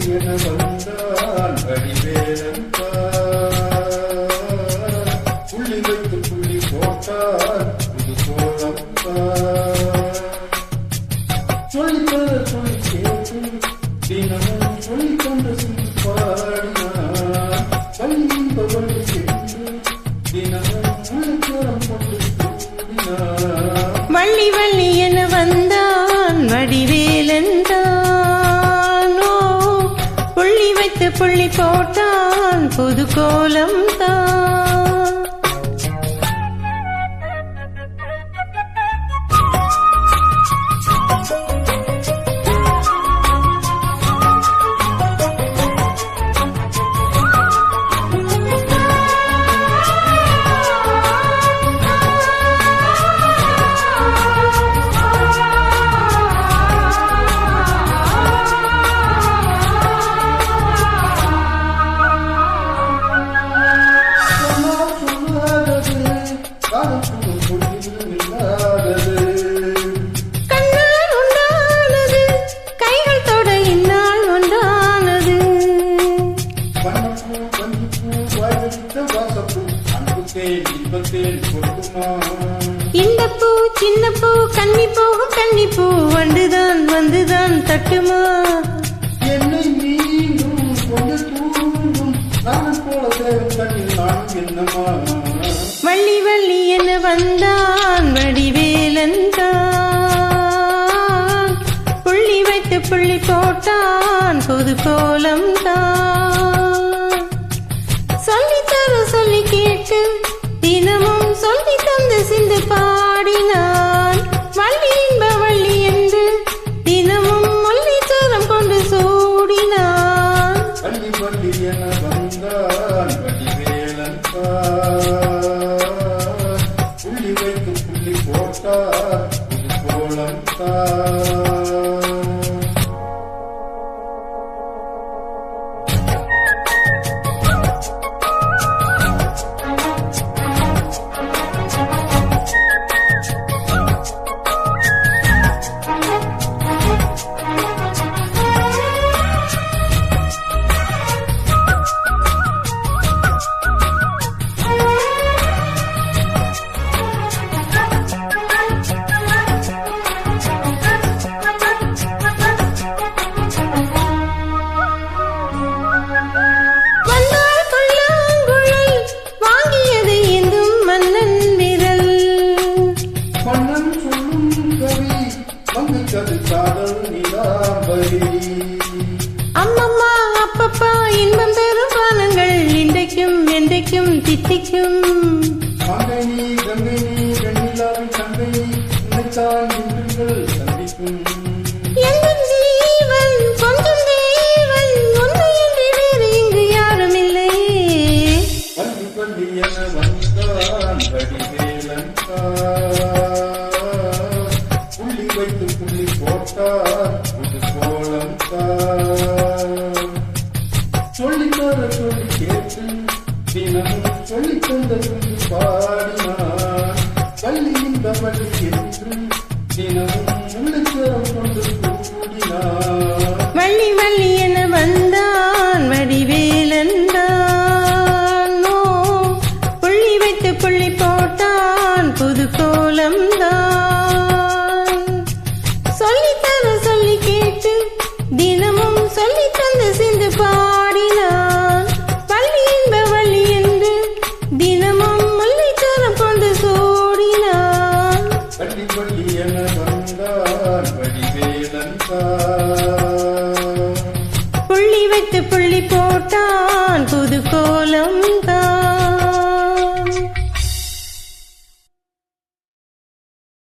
என வந்தான் வடிவேலன் புள்ளி வைத்து புள்ளி போட்டார் புது கோலம் சொல்லித்தர சொல்லி கேட்டு தினமும் சொல்லிக்கொண்ட சொல்லி பாடினார் பள்ளியின்பவள் சென்று தினமும் உள்ளச்சரம் கொண்டு கூடினார் வள்ளி வள்ளி என வந்தான் வடிவேலன் புள்ளி போட்டான் புது கோலம் தான் இந்த பூ சின்ன பூ கன்னி போகும் கன்னி பூ வந்துதான் வந்துதான் தட்டுமா என்னை மீண்டும் கொஞ்சம் தூண்டும் நான் போல என்னமா வள்ளி வள்ளி என வந்தான் வடிவேலன் தான் புள்ளி வைத்து புள்ளி போட்டான் புது கோலம் தான் சொல்லித்தர சொல்லி கேட்டு தினமும் சொல்லி தந்து சிந்து பாடினான் வள்ளி இன்ப வள்ளி என்று தினமும் முல்லைச்சரம் கொண்டு சூடினான் வள்ளி வள்ளி என வந்தான் வடிவேலன் புள்ளி வைத்து புள்ளி போட்டார் புது கோலம் அம்மம்மா அப்பப்பா இன்பம் பெறும் பாலங்கள் இன்றைக்கும் என்றைக்கும் தித்திக்கும் ஜீவன் கொஞ்சம் தேவன் ஒன்று என்று வேறு இங்கு யாரும் இல்லை பள்ளி பள்ளி என வந்தான் வடிவேலன் புள்ளி வைத்து புள்ளி போட்டார் புது கோலம் சொல்லித்தர சொல்லி கேட்டு தினமும் சொல்லிக் கொண்ட சொல்லி பாடினார் பள்ளியின் பள்ளி என்று தினமும் உள்ளச்சரம் கொண்டு கூடினார் வள்ளி வள்ளி என வந்தான் வடிவேலன் புள்ளி வைத்து புள்ளி போட்டான் புது கோலம் தான் சொல்லித்தர சொல்லி கேட்டு தினமும் சொல்லி தந்து சிந்து பாடினான் வள்ளி இன்ப வள்ளி என்று தினமும் முல்லைச்சரம் கொண்டு சூடினான் வள்ளி வள்ளி என வந்தான் வடிவேலன் புள்ளி வைத்து புள்ளி போட்டான் புது கோலம்